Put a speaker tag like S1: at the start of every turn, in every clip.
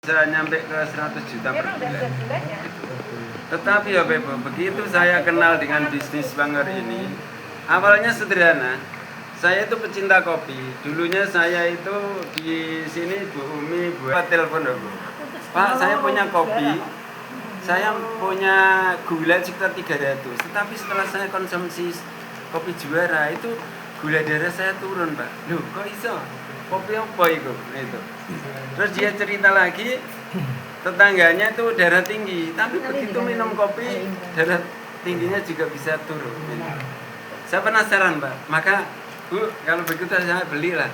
S1: bisa nyampe ke 100 juta per bulan. Tetapi ya begitu saya kenal dengan bisnis Swanger ini, awalnya sederhana. Saya itu pecinta kopi. Dulunya saya itu di sini Bu Umi buat telepon aku. Pak, saya punya kopi. Saya punya gula sekitar 300. Tetapi setelah saya konsumsi kopi Juara itu gula darah saya turun, Pak. Loh, kok iso? Kopi apa itu? Itu. Terus dia cerita lagi, tetangganya itu darah tinggi, tapi begitu minum kopi darah tingginya juga bisa turun. Saya penasaran, Pak. Maka Bu, kalau begitu saya belilah.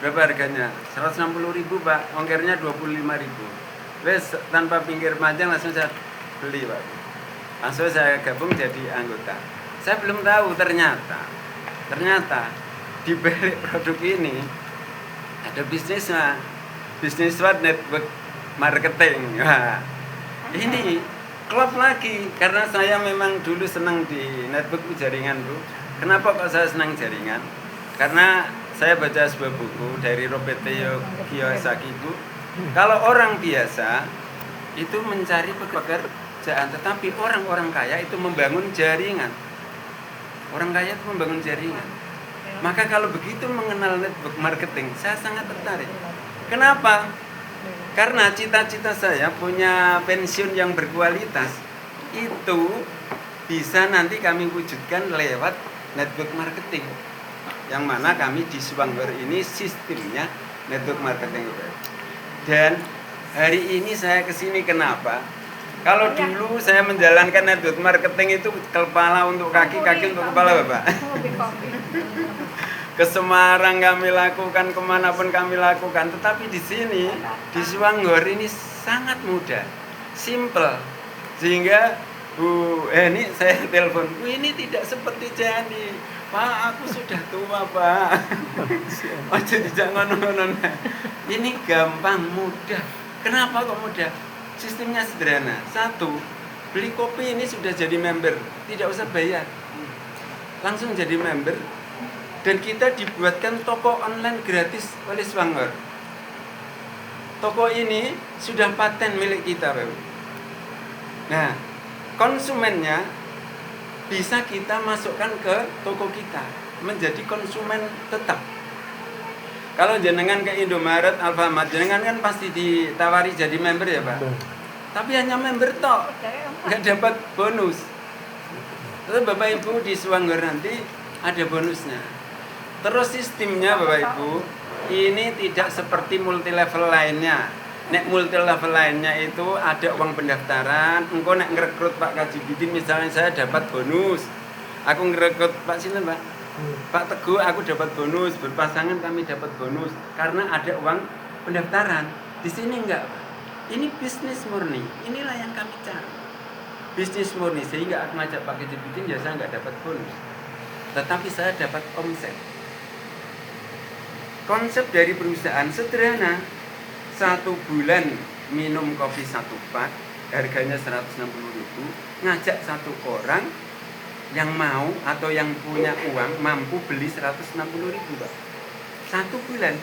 S1: Berapa harganya? 160.000, Pak. Ongkirnya 25.000. Wes tanpa pinggir panjang langsung saya beli, Pak. Langsung saya gabung jadi anggota. Saya belum tahu ternyata di balik produk ini ada bisnisnya, bisnis network marketing. Wah, ini klop lagi karena saya memang dulu senang di network jaringan, Bu. Kenapa kok saya senang jaringan? Karena saya baca sebuah buku dari Robert Kiyosaki, Bu. Kalau orang biasa itu mencari pekerjaan, tetapi orang-orang kaya itu membangun jaringan. Orang kaya itu membangun jaringan. Maka kalau begitu mengenal network marketing, saya sangat tertarik. Kenapa? Karena cita-cita saya punya pensiun yang berkualitas itu bisa nanti kami wujudkan lewat network marketing. Yang mana kami di Swanger ini sistemnya network marketing. Dan hari ini saya kesini kenapa? Kalau dulu saya menjalankan network marketing itu kepala untuk kaki, kaki untuk kepala, Bapak. Ke Semarang kami lakukan, kemanapun kami lakukan. Tetapi di sini, di Swanger ini sangat mudah, simple. Sehingga ini saya telepon, Bu, ini tidak seperti Jani. Pak, aku sudah tua, Pak. Ojo jangan ngono. Ini gampang, mudah. Kenapa kok mudah? Sistemnya sederhana. Satu, beli kopi ini sudah jadi member, tidak usah bayar. Langsung jadi member. Dan kita dibuatkan toko online gratis oleh Swanger. Toko ini sudah paten milik kita, Pak. Nah, konsumennya bisa kita masukkan ke toko kita, menjadi konsumen tetap. Kalau jenengan ke Indomaret, Alfamart, jenengan kan pasti ditawari jadi member ya, Pak. Tapi hanya member tok, nggak dapat bonus. Terus Bapak Ibu di Swanger nanti ada bonusnya. Terus sistemnya Bapak Ibu, ini tidak seperti multi level lainnya. Nek multi level lainnya itu ada uang pendaftaran, engkau nek ngerekrut Pak Kajibidin misalnya saya dapat bonus. Aku ngerekrut Pak Sinten, Pak. Pak Teguh aku dapat bonus, berpasangan kami dapat bonus karena ada uang pendaftaran. Di sini enggak, Pak. Ini bisnis murni. Inilah yang kami cari. Bisnis murni sehingga aku ngajak Pak Kajibidin ya saya enggak dapat bonus. Tetapi saya dapat omset. Konsep dari perusahaan sederhana. 1 bulan minum kopi 1 pak, harganya 160.000, ngajak 1 orang yang mau atau yang punya uang mampu beli 160.000, Pak. 1 bulan.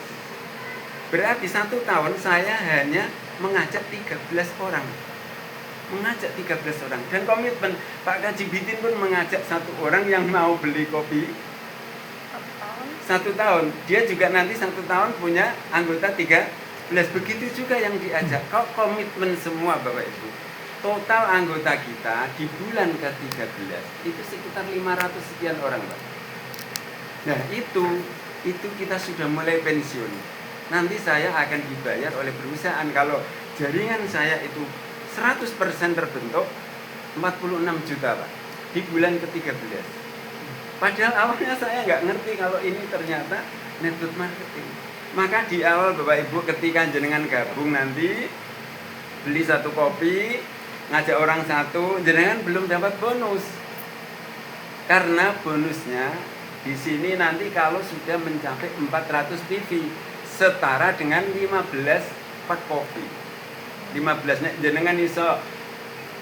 S1: Berarti 1 tahun saya hanya mengajak 13 orang. Mengajak 13 orang. Dan komitmen Pak Kajibidin pun mengajak 1 orang yang mau beli kopi 1 tahun. Dia juga nanti 1 tahun punya anggota 13. Begitu juga yang diajak. Kok komitmen semua Bapak Ibu. Total anggota kita di bulan ke-13 itu sekitar 500 sekian orang, Pak. Nah, itu kita sudah mulai pensiun. Nanti saya akan dibayar oleh perusahaan kalau jaringan saya itu 100% terbentuk 46 juta, Pak. Di bulan ke-13. Padahal awalnya saya nggak ngerti kalau ini ternyata network marketing. Maka di awal Bapak Ibu ketika jenengan gabung nanti beli 1 kopi, ngajak orang 1, jenengan belum dapat bonus. Karena bonusnya di sini nanti kalau sudah mencapai 400 PV setara dengan 15 pak kopi. 15 nek jenengan iso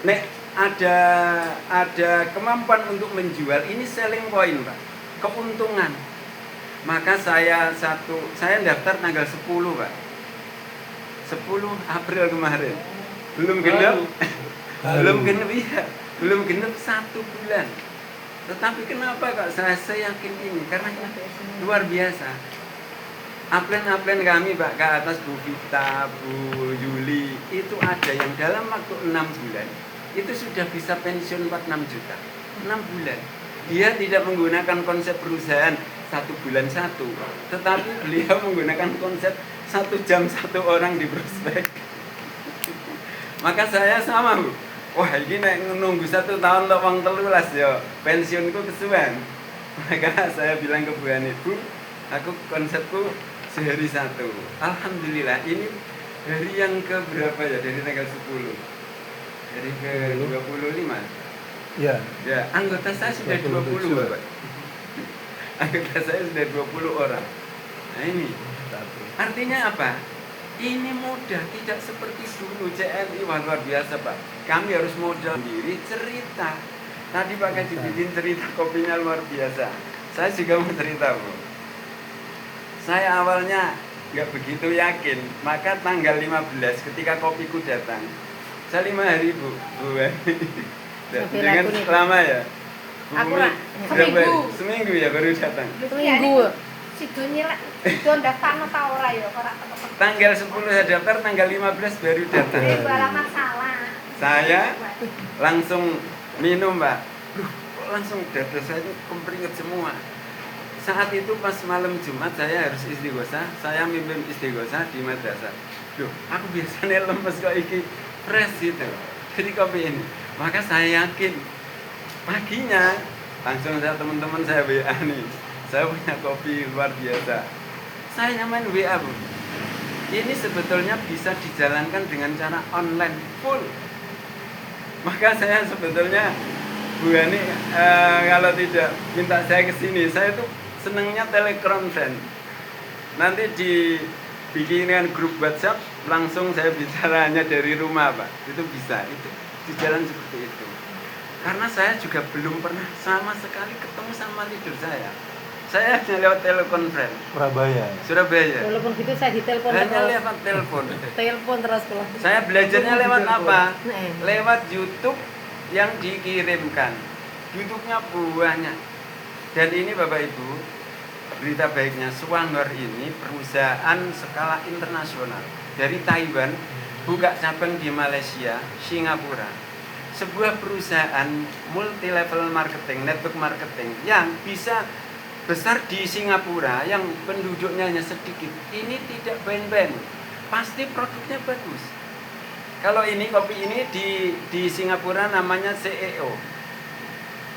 S1: nek ada kemampuan untuk menjual, ini selling point, Pak. Keuntungan. Maka saya daftar tanggal 10, Pak. 10 April kemarin. Belum genap. Belum genap iya. Belum genap 1 bulan. Tetapi kenapa kok saya yakin ini? Karena luar biasa. Upline kami Pak ke atas Bu Vita, Bu Yuli itu ada yang dalam waktu 6 bulan itu sudah bisa pensiun 46 juta. 6 bulan. Dia tidak menggunakan konsep perusahaan 1 bulan 1, tetapi beliau menggunakan konsep 1 jam 1 orang di prospek. Maka saya sama Bu. Wah ini nunggu 1 tahun untuk uang 13 ya pensiunku kesuwen. Maka saya bilang ke Bu Ani, Bu, aku konsepku sehari 1. Alhamdulillah ini hari yang ke berapa ya, dari tanggal 10 dari ke 25 ya. Ya, anggota saya sudah 20 Bapak. Anggota saya sudah 20 orang. Nah ini artinya apa? Ini mudah, tidak seperti dulu CNI. Wah luar biasa Pak. Kami harus modal sendiri cerita. Tadi Pak Kaji bikin cerita kopinya luar biasa. Saya juga mau cerita Bu. Saya awalnya nggak begitu yakin. Maka tanggal 15 ketika kopiku datang, saya 5 hari Bu. Dengan lama ya.
S2: Aku
S1: seminggu ya baru datang.
S2: Seminggu. Sido daftar ta ora ya, ora.
S1: Tanggal 10 saya daftar, tanggal 15 baru datang.
S2: Alamat salah.
S1: Saya langsung minum, Mbak. Langsung dada saya itu kempringet semua. Saat itu pas malam Jumat saya harus istighosah, saya mimpin istighosah di madrasah. Aku biasanya lemes kok iki fresh gitu. Jadi kopi ini. Maka saya yakin paginya langsung saya teman-teman saya WA nih. Saya punya kopi luar biasa. Saya main WA Bu. Ini sebetulnya bisa dijalankan dengan cara online full. Maka saya sebetulnya Bu Hani kalau tidak minta saya ke sini, saya tuh senangnya telekonferensi. Nanti dibikinkan grup WhatsApp, langsung saya bicara hanya dari rumah Pak. Itu bisa, itu di jalan seperti itu. Karena saya juga belum pernah sama sekali ketemu sama leader saya. Saya hanya lewat telekonferensi. Surabaya.
S2: Walaupun gitu saya ditelepon
S1: hanya
S2: terus.
S1: lewat telepon.
S2: Telepon terus pulang.
S1: Saya belajarnya lewat apa? Lewat YouTube yang dikirimkan. YouTube-nya banyak. Dan ini Bapak Ibu, berita baiknya Suwanor ini perusahaan skala internasional dari Taiwan, buka cabang di Malaysia, Singapura. Sebuah perusahaan multi level marketing, network marketing yang bisa besar di Singapura yang penduduknya hanya sedikit. Ini tidak ben-ben, pasti produknya bagus. Kalau ini kopi ini di Singapura namanya CEO.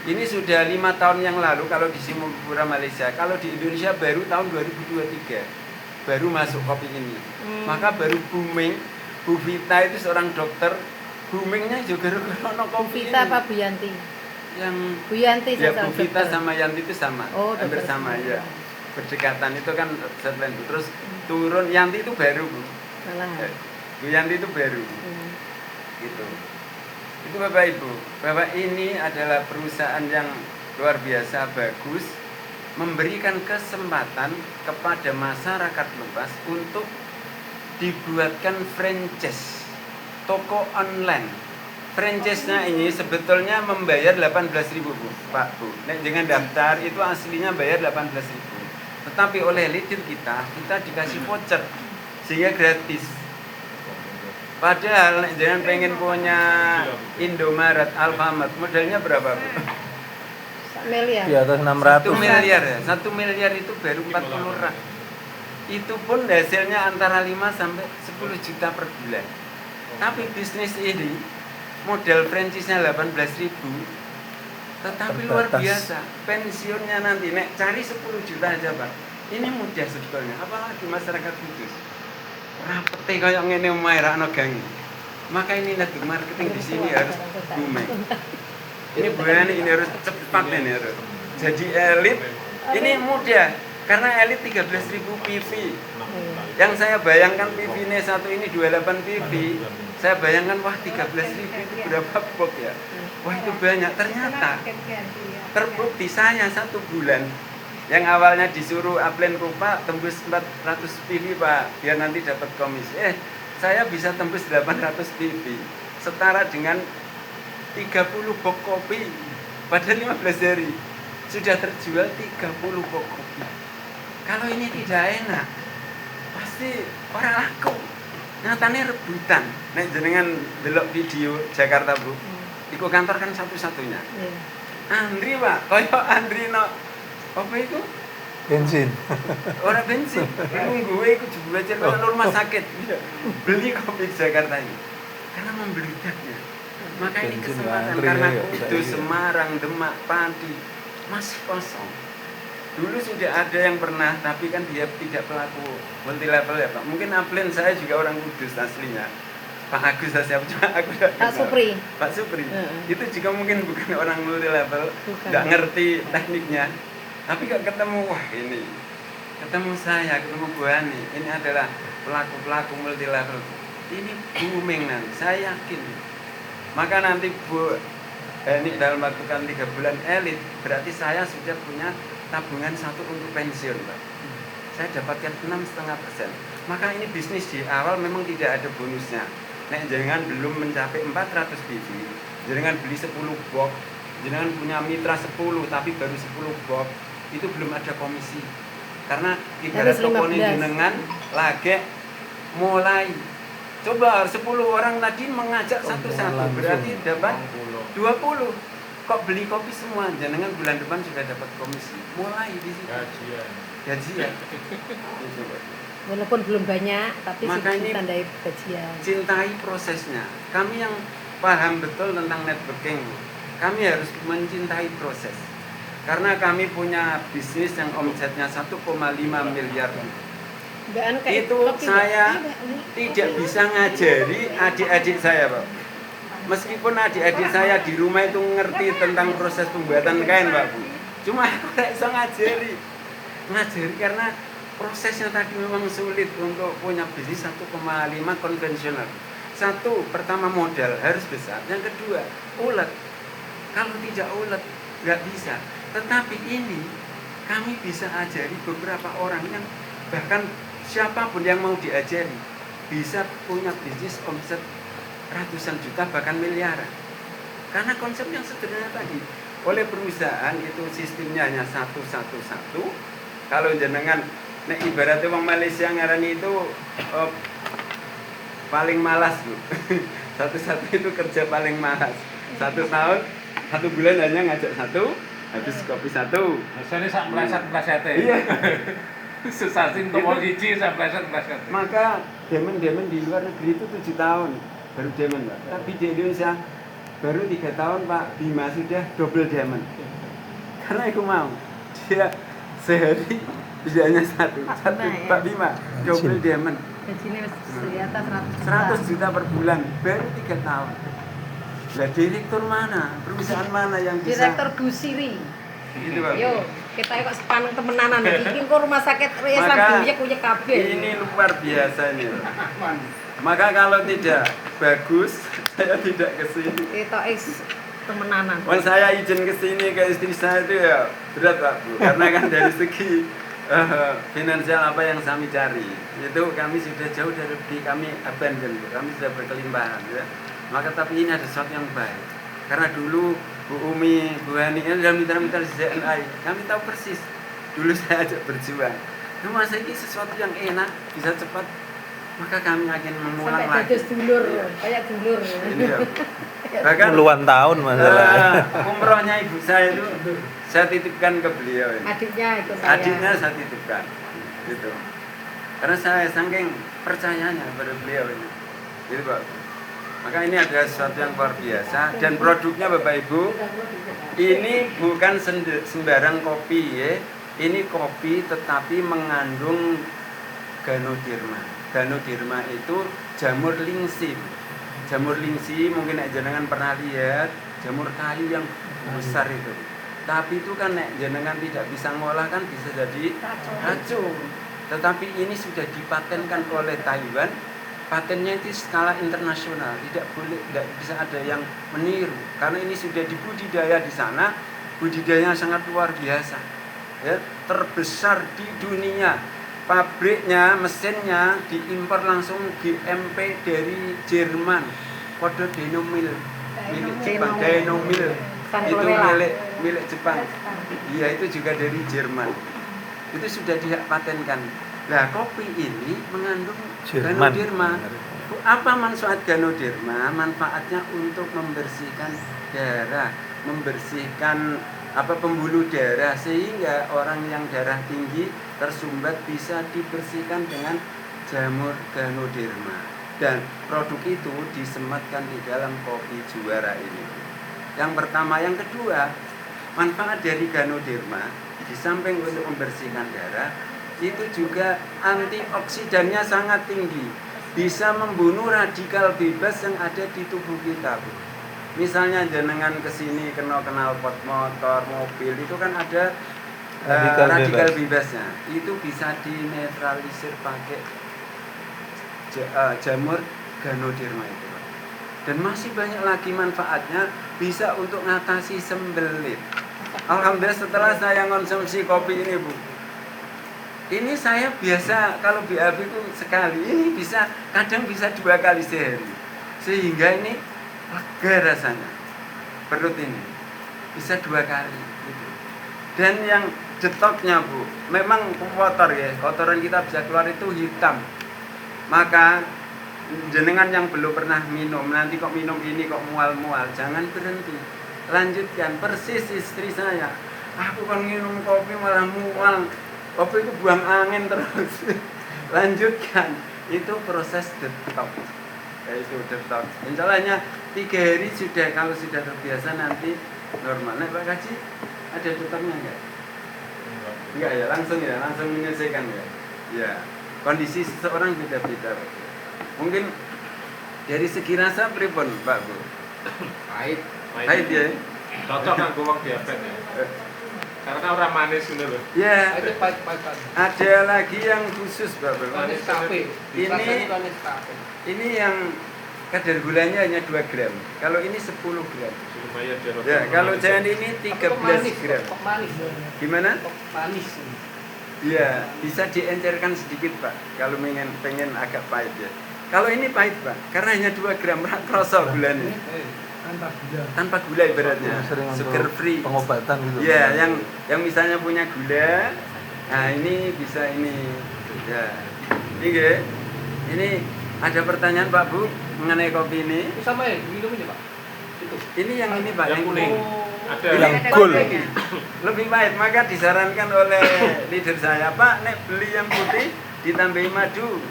S1: Ini sudah 5 tahun yang lalu kalau di Singapura Malaysia. Kalau di Indonesia baru tahun 2023 baru masuk kopi ini. Maka baru booming. Bu Vita itu seorang dokter, boomingnya juga karena kopi
S2: Bu Vita
S1: ini.
S2: apa Bu Yanti?
S1: Yang
S2: Bu Yanti
S1: ya Bu Vita sama Yanti itu sama, hampir sama ya.
S2: Sama.
S1: Berdekatan itu kan selain itu. Terus turun Yanti itu baru Bu. Bu Yanti itu baru. Gitu. Itu Bapak Ibu, bahwa ini adalah perusahaan yang luar biasa bagus, memberikan kesempatan kepada masyarakat luas untuk dibuatkan franchise toko online. Franchise-nya ini sebetulnya membayar 18.000 Bu, Pak Bu. Dengan daftar itu aslinya bayar 18.000. Tetapi oleh leader kita dikasih voucher sehingga gratis. Padahal jangan pengen punya Indomaret, Alfamart, modalnya berapa Bu?
S2: 1 miliar.
S3: Di atas 600.
S1: 1 miliar ya. 1 miliar itu baru 40 rak. Itu pun hasilnya antara 5 sampai 10 juta per bulan. Tapi bisnis ini modal franchise-nya 18.000, tetapi luar biasa. Pensiunnya nanti nek cari 10 juta aja Pak. Ini mudah sebetulnya, apalagi masyarakat Kudus. Rapete kayak ngene omahe ra ono gang. Maka ini network marketing di sini harus booming. Ini bulan ini harus cepat ini harus. Jadi elit ini mudah karena elit 13.000 PV. Yang saya bayangkan PV-nya satu ini 28 PV. Saya bayangkan wah 13.000 itu berapa box ya? Wah itu banyak. Ternyata terbukti saya 1 bulan yang awalnya disuruh upline rupa tembus 400 PV Pak biar nanti dapat komisi. saya bisa tembus 800 pipi, setara dengan 30 box kopi pada 15 hari. Sudah terjual 30 box kopi. Kalau ini tidak enak, pasti orang laku. Nyatanya rebutan. Nek jenengan delok video Jakarta Bu, iku kantor kan satu-satunya. Andri Pak, koyo Andri no apa itu?
S3: Bensin.
S1: Orang bensin. Iku iku belajar kalau rumah sakit. Beli kopi di Jakarta ini. Karena membeludaknya. Maka ini
S3: Bensin
S1: kesempatan
S3: antri
S1: karena
S3: ya,
S1: Kudus,
S3: saya.
S1: Semarang, Demak, Pati masih kosong. Dulu sudah ada yang pernah, tapi kan dia tidak pelaku multi level ya Pak. Mungkin upline saya juga orang Kudus aslinya. Pak Agus siapa cuma aku tidak
S2: Pak
S1: kenal.
S2: Supri.
S1: Pak Supri.
S2: Heeh.
S1: Itu juga mungkin bukan orang multi level,
S2: Bukan.
S1: nggak ngerti tekniknya. Tapi kok ketemu, wah ini ketemu saya, ketemu Bu Ani, ini adalah pelaku-pelaku multi level. Ini booming nanti, saya yakin. Maka nanti Bu ini dalam waktu kan 3 bulan elit, berarti saya sudah punya tabungan 1 untuk pensiun Pak. Saya dapatkan 6,5%. Maka ini bisnis di awal memang tidak ada bonusnya. Nek jangan belum mencapai 400 biji, jangan beli 10 box, jangan punya mitra 10 tapi baru 10 box, itu belum ada komisi. Karena ibarat
S2: Harus
S1: toko
S2: 15.
S1: jenengan lagi mulai. Coba 10 orang tadi mengajak satu-satu, berarti dapat 20. Kok beli kopi semua, jenengan bulan depan sudah dapat komisi. Mulai di situ. Gajian. Gitu, Pak.
S2: Walaupun belum banyak, tapi
S1: Maka ini-
S2: ditandai gajian.
S1: Cintai prosesnya. Kami yang paham betul tentang networking, kami harus mencintai proses. Karena kami punya bisnis yang omsetnya 1,5 miliar.
S2: Enggak kayak
S1: Itu
S2: kopi,
S1: saya
S2: enggak.
S1: tidak bisa ngajari adik-adik saya, Pak. Meskipun adik-adik saya di rumah itu ngerti tentang proses pembuatan kain, Pak Bu. Cuma aku tidak bisa ngajari karena prosesnya tadi memang sulit untuk punya bisnis 1,5 konvensional. Satu, pertama modal harus besar. Yang kedua, ulet. Kalau tidak ulet, nggak bisa. Tetapi ini kami bisa ajari beberapa orang yang bahkan siapapun yang mau diajari bisa punya bisnis omset ratusan juta bahkan miliaran. Karena konsep yang sederhana tadi, oleh perusahaan itu sistemnya hanya 111. Kalau jenengan nek ibaratnya orang Malaysia ngarani itu paling malas Bu. Satu-satu itu kerja paling malas. 1 tahun, 1 bulan hanya ngajak 1, habis kopi 1.
S4: Biasanya sak meleset-melesetnya.
S1: Iya.
S4: Susah sih untuk mau cici sak meleset-meleset.
S1: Maka demen-demen di luar negeri itu 7 tahun baru demen Pak. Tapi di Indonesia baru 3 tahun Pak Bima sudah double demen. Karena aku mau dia sehari tidak hanya satu
S2: Ya.
S1: Pak Bima double diamond
S2: Gajinya di atas
S1: 100 juta per bulan baru 3 tahun. Lah direktur mana, perusahaan mana yang bisa
S2: Direktur Busiri.
S1: gitu Pak?
S2: Yo, kita kok sepaneng temenanan iki kok rumah sakit Islam
S1: Maka
S2: punya kabeh.
S1: ini luar biasa ini. Maka kalau tidak bagus saya tidak ke sini.
S2: Kita temenanan.
S1: Wong saya izin ke sini ke istri saya itu ya berat Pak Bu, karena kan dari segi finansial apa yang kami cari itu kami sudah jauh dari kami abandon, kami sudah berkelimpahan ya. Maka tapi ini ada sesuatu yang baik karena dulu Bu Umi, Bu Hani ini adalah mitra-mitra di ZNI, kami tahu persis dulu saya ajak berjuang. Nah, masa ini sesuatu yang enak bisa cepat, maka kami akan mengulang
S2: Sampai
S1: lagi.
S2: dados dulur,
S1: Iya.
S2: kayak dulur.
S1: Ini ya. Bahkan
S3: Puluhan tahun masalah.
S1: umrohnya ibu saya itu saya titipkan ke beliau ini.
S2: Adiknya ikut saya.
S1: Adiknya saya titipkan gitu karena saya saking percayanya pada beliau ini gitu Pak. Maka ini adalah sesuatu yang luar biasa dan produknya Bapak Ibu ini bukan sembarang kopi ya. Ini kopi tetapi mengandung Ganoderma itu jamur lingsi. Jamur lingsi mungkin nek jenengan pernah lihat jamur kayu yang besar itu. Tapi itu kan nek jenengan tidak bisa ngolah kan bisa jadi racun. Tetapi ini sudah dipatenkan oleh Taiwan. Patennya itu skala internasional, tidak bisa ada yang meniru karena ini sudah dibudidaya di sana, budidayanya sangat luar biasa. Ya, terbesar di dunia. pabriknya, mesinnya diimpor langsung GMP dari Jerman. Kode Denomil milik Jepang. Denomil itu milik Jepang. Iya, itu juga dari Jerman. Itu sudah dipatenkan. Nah, kopi ini mengandung
S3: Jerman.
S1: Ganoderma. Apa manfaat Ganoderma? Manfaatnya untuk membersihkan darah, membersihkan pembuluh darah, sehingga orang yang darah tinggi tersumbat bisa dibersihkan dengan jamur Ganoderma. Dan produk itu disematkan di dalam kopi Juara ini. Yang pertama, yang kedua, manfaat dari Ganoderma di samping untuk membersihkan darah, itu juga antioksidannya sangat tinggi, bisa membunuh radikal bebas yang ada di tubuh kita. Misalnya jenengan kesini kenal pot motor, mobil, itu kan ada radikal bebasnya. Itu bisa dinetralisir pakai jamur Ganoderma itu. Dan masih banyak lagi manfaatnya, bisa untuk mengatasi sembelit. Alhamdulillah setelah saya konsumsi kopi ini, Bu, ini saya biasa kalau BAB itu sekali, ini kadang bisa 2 kali sehari, sehingga ini lega rasanya perut ini, bisa 2 kali gitu. Dan yang detoknya, Bu, memang kotor ya, kotoran kita bisa keluar itu hitam. Maka jenengan yang belum pernah minum, nanti kok minum ini kok mual-mual, jangan berhenti, lanjutkan. Persis istri saya, aku kan minum kopi malah mual, kopi itu buang angin terus. Lanjutkan, itu proses detox. Itu detox. Insya Allahnya 3 hari sudah, kalau sudah terbiasa nanti normal. Nah, Pak Kaji, ada detoxnya enggak? Enggak ya, langsung menyelesaikan ya. Ya, kondisi seseorang beda-beda. Mungkin dari segi rasa pripun, Pak Bu? Pahit ya.
S4: Cocok kan gue diabetes ya. Karena orang manis gitu loh.
S1: Ya.
S5: Itu pahit.
S1: Ada lagi yang khusus, Pak Bu.
S5: Manis kafe.
S1: Ini yang kadar gulanya hanya 2 gram. Kalau ini 10 gram.
S4: Lumayan dia.
S1: Ya, kalau jangan ini 13 gram.
S5: Manis.
S1: Gimana?
S5: Manis.
S1: Iya, bisa diencerkan sedikit, Pak. Kalau pengen agak pahit ya. Kalau ini pahit, Pak, karena hanya 2 gram, kerasa gulanya. Tanpa gula ibaratnya, sugar free.
S3: Pengobatan gitu.
S1: Iya, yang misalnya punya gula, nah ini bisa ini. Ya, ini ada pertanyaan Pak Bu mengenai kopi ini.
S5: Itu sama ya, minum ini Pak. Itu.
S1: Ini yang ini Pak, yang kuning.
S4: Ada
S3: Yang gold.
S1: Lebih pahit, maka disarankan oleh leader saya, Pak, nek beli yang putih ditambahi madu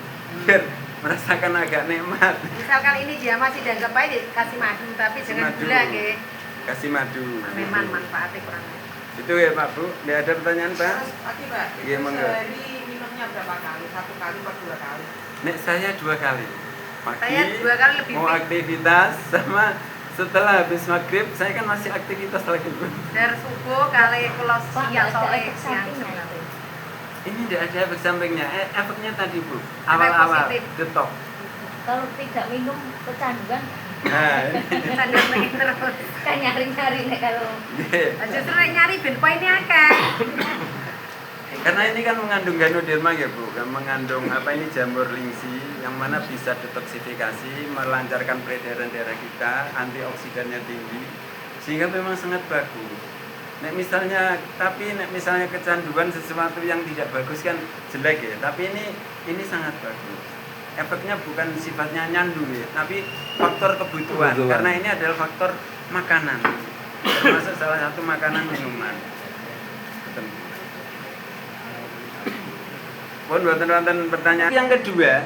S1: biar merasakan agak nikmat.
S2: Misalkan ini dia masih dianggap pahit, kasih madu, tapi jangan
S1: Madu.
S2: gula, nggih.
S1: Kasih madu.
S2: Memang manfaatnya kurang.
S1: Itu ya Pak Bu. Tidak ada pertanyaan Pak?
S6: Terus Pak,
S1: Iya,
S6: itu
S1: monggo.
S6: sehari minumnya berapa kali? 1 kali atau 2 kali?
S1: Nek saya 2 kali. Pagi
S2: Saya 2 kali lebih
S1: mau
S2: fit.
S1: aktivitas, sama setelah habis maghrib saya kan masih aktivitas lagi Bu.
S2: Dari subuh kali kalau siang sore
S7: efek
S2: siang
S7: sampingnya.
S2: sore.
S1: Ini tidak ada efek sampingnya. Efeknya tadi Bu, awal-awal
S2: positif.
S1: detox.
S7: Kalau tidak minum kecanduan
S1: Nah,
S2: Sadar lagi terus.
S7: kan nyari-nyari nih kalau
S1: iya.
S2: Justru nyari ben poinnya akeh.
S1: Karena ini kan mengandung Ganoderma ya Bu, kan mengandung ini jamur lingsi yang mana bisa detoksifikasi, melancarkan peredaran darah kita, antioksidannya tinggi, sehingga memang sangat bagus. Nek misalnya kecanduan sesuatu yang tidak bagus kan jelek ya, tapi ini sangat bagus. Efeknya bukan sifatnya nyandu ya, tapi faktor kebutuhan. Karena ini adalah faktor makanan, termasuk salah satu makanan minuman. Pun buatan pertanyaan. Yang kedua,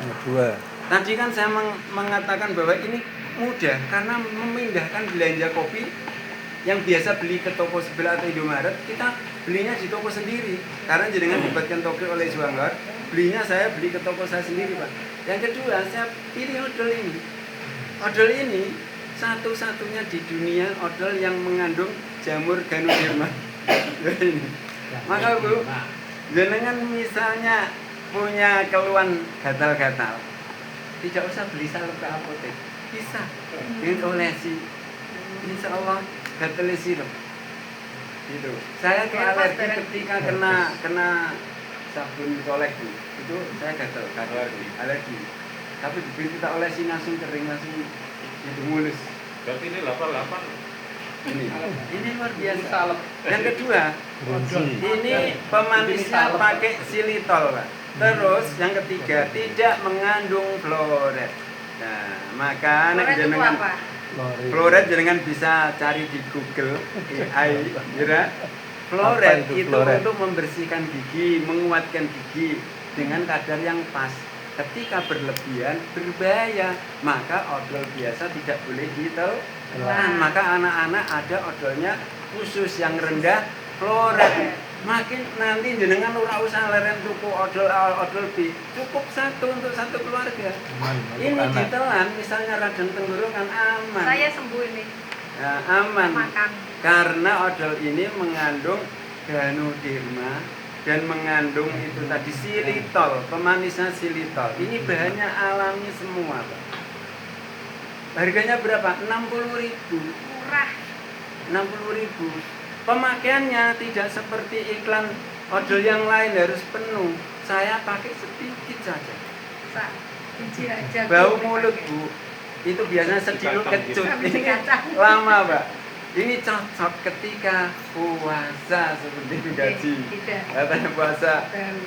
S1: tadi kan saya mengatakan bahwa ini mudah karena memindahkan belanja kopi yang biasa beli ke toko sebelah atau Indomaret, kita belinya di toko sendiri. Karena jenengan dibuatkan toko oleh Juanggar, belinya saya beli ke toko saya sendiri, Pak. Yang kedua, saya pilih odol ini. Odol ini satu-satunya di dunia odol yang mengandung jamur Ganoderma. Maka Bu, jenengan misalnya punya keluhan gatal-gatal, tidak usah beli salep ke apotek, bisa dengan olesi, insya Allah gatal sirup. Gitu. Saya tuh alergi ketika kena sabun colek Bu. Itu saya gatel alergi. Tapi begitu kita olesi langsung kering, langsung itu mulus.
S4: Berarti ini 88.
S1: Ini luar biasa. Yang kedua,
S3: Rinci.
S1: ini pemanisnya pakai xilitol, Pak. Terus yang ketiga, tidak mengandung fluorid. Nah, maka nek
S6: Fluorid itu
S1: jenengan
S6: apa?
S1: fluorid jenengan bisa cari di Google AI, kira. Fluorid
S3: Apa itu
S1: itu
S3: fluorid?
S1: untuk membersihkan gigi, menguatkan gigi dengan kadar yang pas. Ketika berlebihan berbahaya, maka odol biasa tidak boleh ditelan. Maka anak-anak ada odolnya khusus yang rendah fluorid. Makin nanti jenengan ora usah leren tuku odol B, cukup satu untuk satu keluarga. Ini ditelan, misalnya radang tenggorokan aman.
S6: Saya sembuh ini.
S1: Nah, aman.
S6: Makan.
S1: Karena odol ini mengandung ganoderma dan mengandung itu tadi xilitol, pemanisnya xilitol. Ini bahannya alami semua, Pak. Harganya berapa? 60.000.
S6: Murah.
S1: 60.000. Pemakaiannya tidak seperti iklan odol yang lain harus penuh. Saya pakai sedikit saja.
S6: Sa, biji aja.
S1: Bau mulut, Bu. Itu biasanya sedikit kecut.
S6: Biji
S1: Ini
S6: kacang.
S1: lama, Pak. Ini cocok ketika puasa seperti itu gaji.
S6: Tidak.
S1: Katanya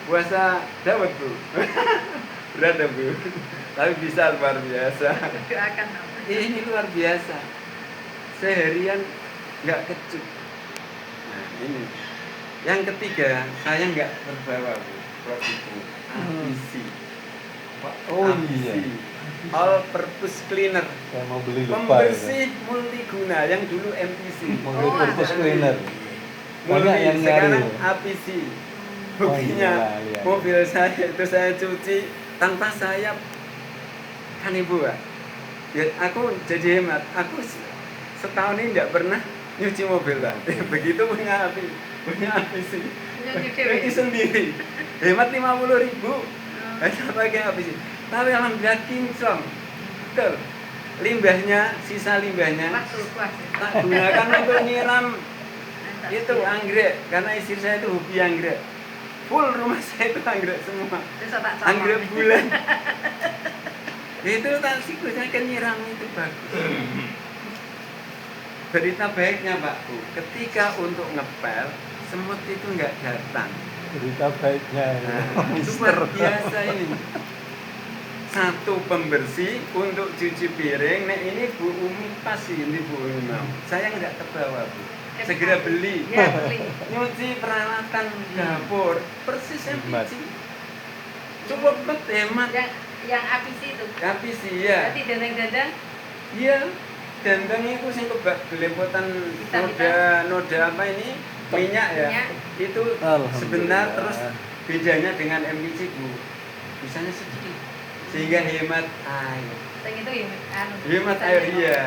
S1: puasa dapat, Bu. Berat ya, Bu. Tapi bisa luar biasa.
S6: Doakan apa?
S1: Ini luar biasa. Seharian nggak kecut. Nah, ini. Yang ketiga, saya nggak terbawa, Bu. Produk APC.
S3: Oh
S1: APC.
S3: iya.
S1: All Purpose Cleaner.
S3: Saya mau beli lupa ya.
S1: Pembersih multiguna yang dulu MPC.
S3: Mobil purpose
S6: ada.
S3: cleaner. Banyak yang nyari.
S1: Sekarang
S3: loh.
S1: APC.
S3: Oh,
S1: Buktinya
S3: iya.
S1: mobil saya itu saya cuci tanpa sayap. Kan Ibu, Pak. Ya, aku jadi hemat. Aku setahun ini tidak pernah nyuci mobil, Pak. Begitu punya APC. Nyuci sendiri. Hemat 50.000. Saya pakai APC. Tapi alhamdulillah kinclong. Betul. Limbahnya, sisa limbahnya tak gunakan untuk nyiram itu anggrek, karena istri saya itu hobi anggrek. Full rumah saya itu anggrek semua. Anggrek bulan. Itu tak siklusnya kan nyiram itu bagus. Berita baiknya, Pak Bu, ketika untuk ngepel semut itu nggak datang.
S3: Berita baiknya.
S1: Nah, itu luar biasa ini. Satu pembersih untuk cuci piring. Nek ini Bu Umi pas ini Bu Umi mau. Saya nggak terbawa, Bu. Segera beli.
S6: Ya, beli.
S1: Nyuci peralatan dapur persis
S3: Hemat.
S1: MPC. Cukup bet hemat.
S6: Yang APC itu.
S1: APC ya.
S6: Berarti dandang-dandang.
S1: Iya. Dandang itu sing kebak belepotan noda apa ini? Minyak ya.
S6: Minyak.
S1: Itu
S3: Alhamdulillah.
S1: sebentar terus bedanya dengan MPC, Bu. Bisanya sedikit. Sehingga hemat air.
S6: Yang itu ya, anu.
S1: Hemat air iya.